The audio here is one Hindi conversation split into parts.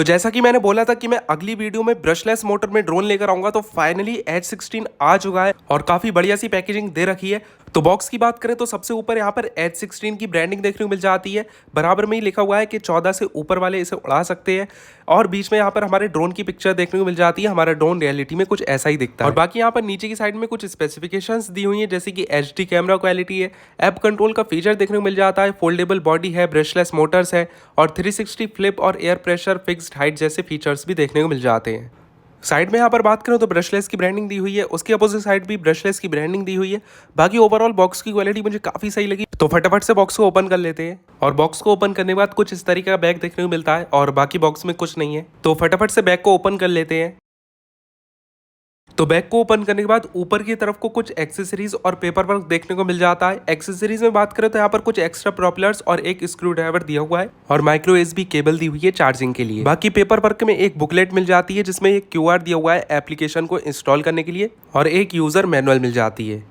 तो जैसा कि मैंने बोला था कि मैं अगली वीडियो में ब्रशलेस मोटर में ड्रोन लेकर आऊंगा, तो फाइनली H16 आ चुका है और काफी बढ़िया सी पैकेजिंग दे रखी है। तो बॉक्स की बात करें तो सबसे ऊपर यहाँ पर H16 की ब्रांडिंग देखने को मिल जाती है। बराबर में ही लिखा हुआ है कि 14 से ऊपर वाले इसे उड़ा सकते हैं और बीच में यहाँ पर हमारे ड्रोन की पिक्चर देखने को मिल जाती है। हमारा ड्रोन रियलिटी में कुछ ऐसा ही दिखता है। और बाकी यहाँ पर नीचे की साइड में कुछ स्पेसिफिकेशंस दी हुई है, जैसे कि HD कैमरा क्वालिटी है, ऐप कंट्रोल का फीचर देखने को मिल जाता है, फोल्डेबल बॉडी है, ब्रशलेस मोटर्स है और 360 फ्लिप और एयर प्रेशर फिक्स्ड हाइट जैसे फीचर्स भी देखने को मिल जाते हैं। साइड में यहाँ पर बात करें तो ब्रशलेस की ब्रांडिंग दी हुई है, उसके अपोजिट साइड भी ब्रशलेस की ब्रांडिंग दी हुई है। बाकी ओवरऑल बॉक्स की क्वालिटी मुझे काफ़ी सही लगी, तो फटाफट से बॉक्स को ओपन कर लेते हैं। और बॉक्स को ओपन करने के बाद कुछ इस तरीके का बैग देखने को मिलता है और बाकी बॉक्स में कुछ नहीं है, तो फटाफट से बैग को ओपन कर लेते हैं। तो बैग को ओपन करने के बाद ऊपर की तरफ को कुछ एक्सेसरीज और पेपर वर्क देखने को मिल जाता है। एक्सेसरीज में बात करें तो यहाँ पर कुछ एक्स्ट्रा प्रोपेलर्स और एक स्क्रू ड्राइवर दिया हुआ है और माइक्रो USB केबल दी हुई है चार्जिंग के लिए। बाकी पेपर वर्क में एक बुकलेट मिल जाती है जिसमें एक QR दिया हुआ है एप्लीकेशन को इंस्टॉल करने के लिए और एक यूजर मैनुअल मिल जाती है।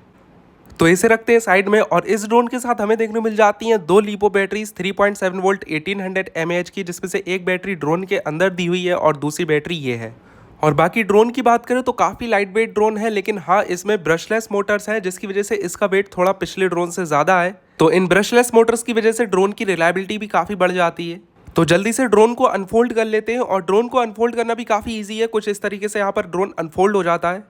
तो इसे रखते हैं साइड में। और इस ड्रोन के साथ हमें देखने को मिल जाती हैं दो लिपो बैटरीज 3.7 वोल्ट 1800 mAh की, जिसमें से एक बैटरी ड्रोन के अंदर दी हुई है और दूसरी बैटरी ये है। और बाकी ड्रोन की बात करें तो काफ़ी लाइट वेट ड्रोन है, लेकिन हाँ इसमें ब्रशलेस मोटर्स है जिसकी वजह से इसका वेट थोड़ा पिछले ड्रोन से ज़्यादा है। तो इन ब्रशलेस मोटर्स की वजह से ड्रोन की रिलायबिलिटी भी काफ़ी बढ़ जाती है। तो जल्दी से ड्रोन को अनफोल्ड कर लेते हैं। और ड्रोन को अनफोल्ड करना भी काफ़ी ईजी है, कुछ इस तरीके से यहाँ पर ड्रोन अनफोल्ड हो जाता है।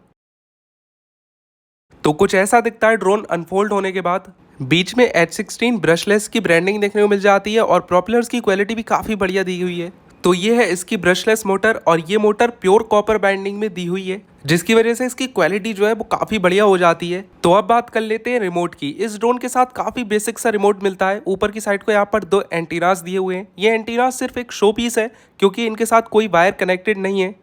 तो कुछ ऐसा दिखता है ड्रोन अनफोल्ड होने के बाद। बीच में H16 ब्रशलेस की ब्रांडिंग देखने को मिल जाती है और प्रोपेलर्स की क्वालिटी भी काफ़ी बढ़िया दी हुई है। तो ये है इसकी ब्रशलेस मोटर और ये मोटर प्योर कॉपर बाइंडिंग में दी हुई है, जिसकी वजह से इसकी क्वालिटी जो है वो काफ़ी बढ़िया हो जाती है। तो अब बात कर लेते हैं रिमोट की। इस ड्रोन के साथ काफ़ी बेसिक सा रिमोट मिलता है। ऊपर की साइड को यहाँ पर दो एंटीनास दिए हुए हैं। ये एंटीनास सिर्फ एक शो पीस है क्योंकि इनके साथ कोई वायर कनेक्टेड नहीं है।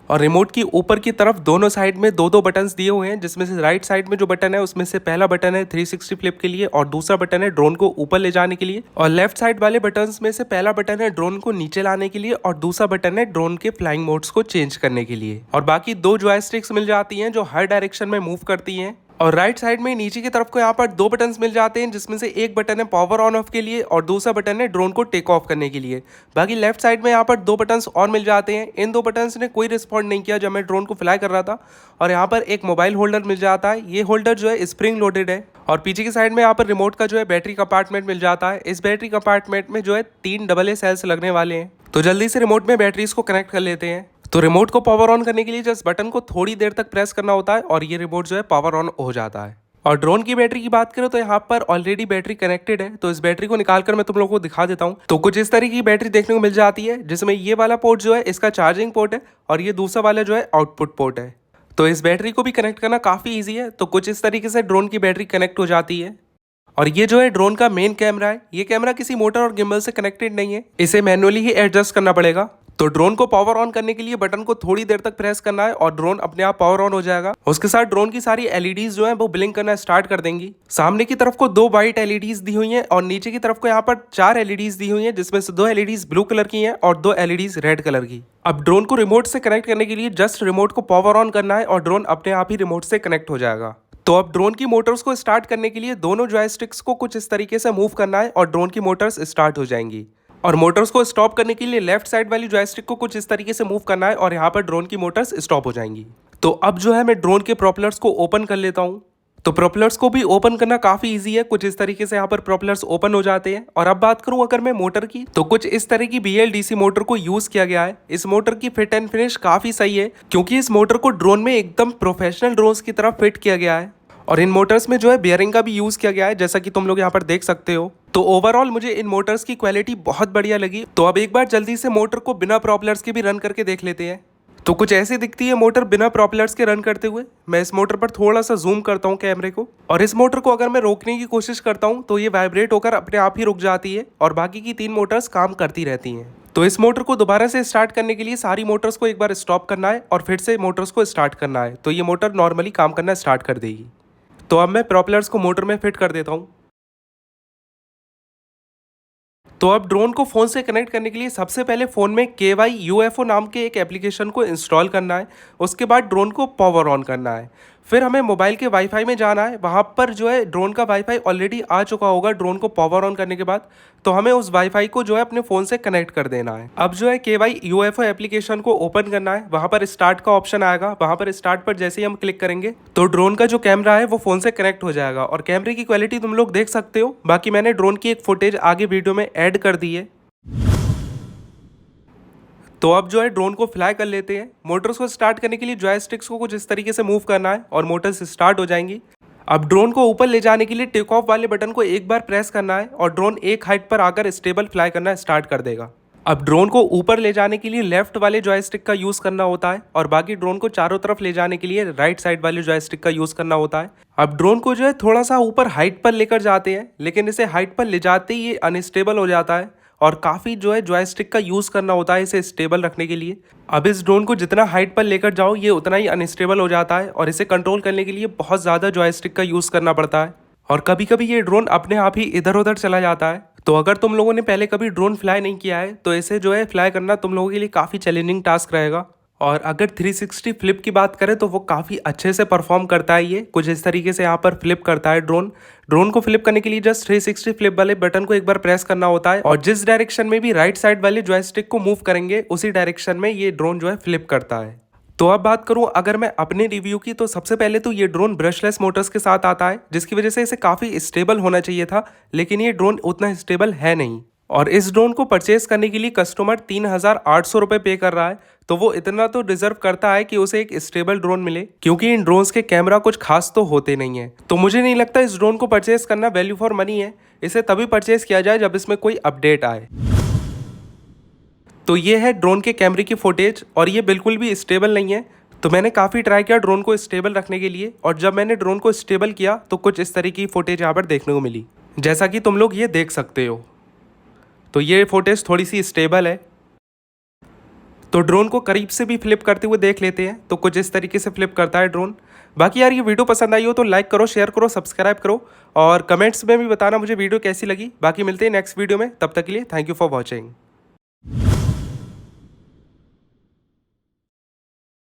और रिमोट की ऊपर की तरफ दोनों साइड में दो दो बटन्स दिए हुए हैं, जिसमें से राइट साइड में जो बटन है उसमें से पहला बटन है 360 फ्लिप के लिए और दूसरा बटन है ड्रोन को ऊपर ले जाने के लिए। और लेफ्ट साइड वाले बटन्स में से पहला बटन है ड्रोन को नीचे लाने के लिए और दूसरा बटन है ड्रोन के फ्लाइंग मोड्स को चेंज करने के लिए। और बाकी दो जॉयस्टिक्स मिल जाती हैं जो हर डायरेक्शन में मूव करती हैं। और राइट साइड में नीचे की तरफ को यहाँ पर दो बटन्स मिल जाते हैं, जिसमें से एक बटन है पावर ऑन ऑफ के लिए और दूसरा बटन है ड्रोन को टेक ऑफ करने के लिए। बाकी लेफ्ट साइड में यहाँ पर दो बटन्स और मिल जाते हैं। इन दो बटन्स ने कोई रिस्पॉन्ड नहीं किया जब मैं ड्रोन को फ्लाई कर रहा था। और यहाँ पर एक मोबाइल होल्डर मिल जाता है। ये होल्डर जो है स्प्रिंग लोडेड है। और पीछे की साइड में यहाँ पर रिमोट का जो है बैटरी कंपार्टमेंट मिल जाता है। इस बैटरी कंपार्टमेंट में जो है 3 AA सेल्स लगने वाले हैं। तो जल्दी से रिमोट में बैटरीज को कनेक्ट कर लेते हैं। तो रिमोट को पावर ऑन करने के लिए जस्ट बटन को थोड़ी देर तक प्रेस करना होता है और ये रिमोट जो है पावर ऑन हो जाता है। और ड्रोन की बैटरी की बात करें तो यहाँ पर ऑलरेडी बैटरी कनेक्टेड है, तो इस बैटरी को निकालकर मैं तुम लोगों को दिखा देता हूँ। तो कुछ इस तरीके की बैटरी देखने को मिल जाती है, जिसमें ये वाला पोर्ट जो है इसका चार्जिंग पोर्ट है और ये दूसरा वाला जो है आउटपुट पोर्ट है। तो इस बैटरी को भी कनेक्ट करना काफ़ी ईजी है। तो कुछ इस तरीके से ड्रोन की बैटरी कनेक्ट हो जाती है। और ये जो है ड्रोन का मेन कैमरा है। ये कैमरा किसी मोटर और गिम्बल से कनेक्टेड नहीं है, इसे मैनुअली ही एडजस्ट करना पड़ेगा। तो ड्रोन को पावर ऑन करने के लिए बटन को थोड़ी देर तक प्रेस करना है और ड्रोन अपने आप पावर ऑन हो जाएगा। उसके साथ ड्रोन की सारी LEDs जो है वो ब्लिंक करना स्टार्ट कर देंगी। सामने की तरफ को दो वाइट LEDs दी हुई हैं और नीचे की तरफ को यहाँ पर 4 LEDs दी हुई हैं, जिसमें से 2 LEDs ब्लू कलर की हैं और 2 LEDs रेड कलर की। अब ड्रोन को रिमोट से कनेक्ट करने के लिए जस्ट रिमोट को पावर ऑन करना है और ड्रोन अपने आप ही रिमोट से कनेक्ट हो जाएगा। तो अब ड्रोन की मोटर्स को स्टार्ट करने के लिए दोनों जॉयस्टिक्स को कुछ इस तरीके से मूव करना है और ड्रोन की मोटर्स स्टार्ट हो जाएंगी। और मोटर्स को स्टॉप करने के लिए लेफ्ट साइड वाली जॉयस्टिक को कुछ इस तरीके से मूव करना है और यहाँ पर ड्रोन की मोटर्स स्टॉप हो जाएंगी। तो अब जो है मैं ड्रोन के प्रोपेलर्स को ओपन कर लेता हूँ। तो प्रोपेलर्स को भी ओपन करना काफ़ी इजी है। कुछ इस तरीके से यहाँ पर प्रोपेलर्स ओपन हो जाते हैं। और अब बात करूँ अगर मैं मोटर की, तो कुछ इस तरह की BLDC मोटर को यूज़ किया गया है। इस मोटर की फिट एंड फिनिश काफ़ी सही है, क्योंकि इस मोटर को ड्रोन में एकदम प्रोफेशनल ड्रोन्स की तरह फिट किया गया है। और इन मोटर्स में जो है बियरिंग का भी यूज़ किया गया है, जैसा कि तुम लोग यहाँ पर देख सकते हो। तो ओवरऑल मुझे इन मोटर्स की क्वालिटी बहुत बढ़िया लगी। तो अब एक बार जल्दी से मोटर को बिना प्रोपेलर्स के भी रन करके देख लेते हैं। तो कुछ ऐसी दिखती है मोटर बिना प्रोपेलर्स के रन करते हुए। मैं इस मोटर पर थोड़ा सा जूम करता हूँ कैमरे को, और इस मोटर को अगर मैं रोकने की कोशिश करता हूँ तो ये वाइब्रेट होकर अपने आप ही रुक जाती है और बाकी की 3 मोटर्स काम करती रहती हैं। तो इस मोटर को दोबारा से स्टार्ट करने के लिए सारी मोटर्स को एक बार स्टॉप करना है और फिर से मोटर्स को स्टार्ट करना है, तो ये मोटर नॉर्मली काम करना स्टार्ट कर देगी। तो अब मैं प्रोपेलर्स को मोटर में फिट कर देता हूँ। तो अब ड्रोन को फ़ोन से कनेक्ट करने के लिए सबसे पहले फ़ोन में KY UFO नाम के एक एप्लीकेशन को इंस्टॉल करना है। उसके बाद ड्रोन को पावर ऑन करना है। फिर हमें मोबाइल के वाईफाई में जाना है। वहाँ पर जो है ड्रोन का वाईफाई ऑलरेडी आ चुका होगा ड्रोन को पावर ऑन करने के बाद, तो हमें उस वाईफाई को जो है अपने फ़ोन से कनेक्ट कर देना है। अब जो है KY UFO एप्लीकेशन को ओपन करना है। वहाँ पर स्टार्ट का ऑप्शन आएगा। वहाँ पर स्टार्ट पर जैसे ही हम क्लिक करेंगे तो ड्रोन का जो कैमरा है वो फ़ोन से कनेक्ट हो जाएगा और कैमरे की क्वालिटी तुम लोग देख सकते हो। बाकी मैंने ड्रोन की एक फुटेज आगे वीडियो में ऐड कर दी है। तो अब जो है ड्रोन को फ्लाई कर लेते हैं। मोटर्स को स्टार्ट करने के लिए जॉयस्टिक्स को कुछ इस तरीके से मूव करना है और मोटर्स स्टार्ट हो जाएंगी। अब ड्रोन को ऊपर ले जाने के लिए टेक ऑफ वाले बटन को एक बार प्रेस करना है और ड्रोन एक हाइट पर आकर स्टेबल फ्लाई करना स्टार्ट कर देगा। अब ड्रोन को ऊपर ले जाने के लिए लेफ्ट वाले जॉयस्टिक का यूज़ करना होता है और बाकी ड्रोन को चारों तरफ ले जाने के लिए राइट साइड वाले जॉयस्टिक का यूज़ करना होता है। अब ड्रोन को जो है थोड़ा सा ऊपर हाइट पर लेकर जाते हैं, लेकिन इसे हाइट पर ले जाते ही ये अनस्टेबल हो जाता है और काफ़ी जो है जॉयस्टिक का यूज़ करना होता है इसे स्टेबल रखने के लिए। अब इस ड्रोन को जितना हाइट पर लेकर जाओ ये उतना ही अनस्टेबल हो जाता है और इसे कंट्रोल करने के लिए बहुत ज़्यादा जॉयस्टिक का यूज़ करना पड़ता है और कभी कभी ये ड्रोन अपने आप ही इधर उधर चला जाता है। तो अगर तुम लोगों ने पहले कभी ड्रोन फ्लाई नहीं किया है तो इसे जो है फ्लाई करना तुम लोगों के लिए काफ़ी चैलेंजिंग टास्क रहेगा। और अगर 360 फ्लिप की बात करें तो वो काफ़ी अच्छे से परफॉर्म करता है। ये कुछ इस तरीके से यहाँ पर फ्लिप करता है ड्रोन को फ्लिप करने के लिए जस्ट 360 फ्लिप वाले बटन को एक बार प्रेस करना होता है और जिस डायरेक्शन में भी राइट साइड वाले जॉयस्टिक को मूव करेंगे उसी डायरेक्शन में ये ड्रोन जो है फ्लिप करता है। तो अब बात करूं अगर मैं अपने रिव्यू की, तो सबसे पहले तो ये ड्रोन ब्रशलेस मोटर्स के साथ आता है जिसकी वजह से इसे काफ़ी स्टेबल होना चाहिए था, लेकिन ये ड्रोन उतना स्टेबल है नहीं। और इस ड्रोन को परचेज करने के लिए कस्टमर 3,800 रुपये पे कर रहा है, तो वो इतना तो डिजर्व करता है कि उसे एक स्टेबल ड्रोन मिले, क्योंकि इन ड्रोन्स के कैमरा कुछ खास तो होते नहीं है। तो मुझे नहीं लगता इस ड्रोन को परचेज करना वैल्यू फॉर मनी है। इसे तभी परचेज किया जाए जब इसमें कोई अपडेट आए। तो ये है ड्रोन के कैमरे की फुटेज और ये बिल्कुल भी स्टेबल नहीं है। तो मैंने काफ़ी ट्राई किया ड्रोन को स्टेबल रखने के लिए और जब मैंने ड्रोन को स्टेबल किया तो कुछ इस तरीके की फुटेज यहाँ पर देखने को मिली, जैसा कि तुम लोग ये देख सकते हो। तो ये फुटेज थोड़ी सी स्टेबल है। तो ड्रोन को करीब से भी फ्लिप करते हुए देख लेते हैं। तो कुछ इस तरीके से फ्लिप करता है ड्रोन। बाकी यार ये वीडियो पसंद आई हो तो लाइक करो, शेयर करो, सब्सक्राइब करो और कमेंट्स में भी बताना मुझे वीडियो कैसी लगी। बाकी मिलते हैं नेक्स्ट वीडियो में, तब तक के लिए थैंक यू फॉर वॉचिंग।